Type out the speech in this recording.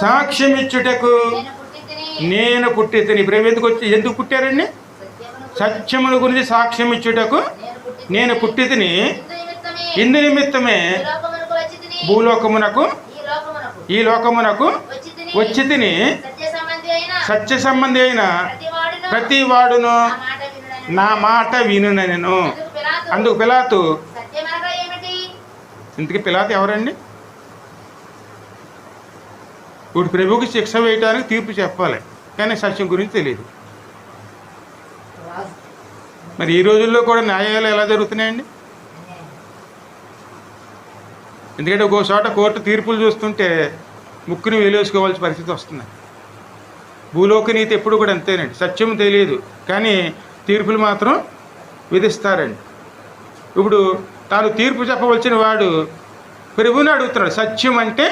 సాక్ష్యమిచ్చుటకు నేను పుట్టి తిని. ప్రేమ ఎందుకు పుట్టారండి? సత్యముల గురించి సాక్ష్యం ఇచ్చుటకు నేను పుట్టి తిని. ఇందు నిమిత్తమే భూలోకమునకు ఈ లోకమునకు వచ్చి తిని. సత్య సంబంధి అయిన ప్రతి వాడును నా మాట వినునెను. అందుకు పిలాతు, ఇంతకీ పిలాతు ఎవరండి? ఇప్పుడు ప్రభువుకి శిక్ష వేయడానికి తీర్పు చెప్పాలి, కానీ సత్యం గురించి తెలియదు. మరి ఈ రోజుల్లో కూడా న్యాయాలు ఎలా జరుగుతున్నాయండి? ఎందుకంటే ఒక్కో చోట కోర్టు తీర్పులు చూస్తుంటే ముక్కుని వేలేసుకోవాల్సిన పరిస్థితి వస్తుంది. భూలోక నీతి ఎప్పుడు కూడా అంతేనండి. సత్యం తెలియదు, కానీ తీర్పులు మాత్రం విధిస్తారండి. ఇప్పుడు తాను తీర్పు చెప్పవలసిన వాడు ప్రభువుని అడుగుతున్నాడు, సత్యం అంటే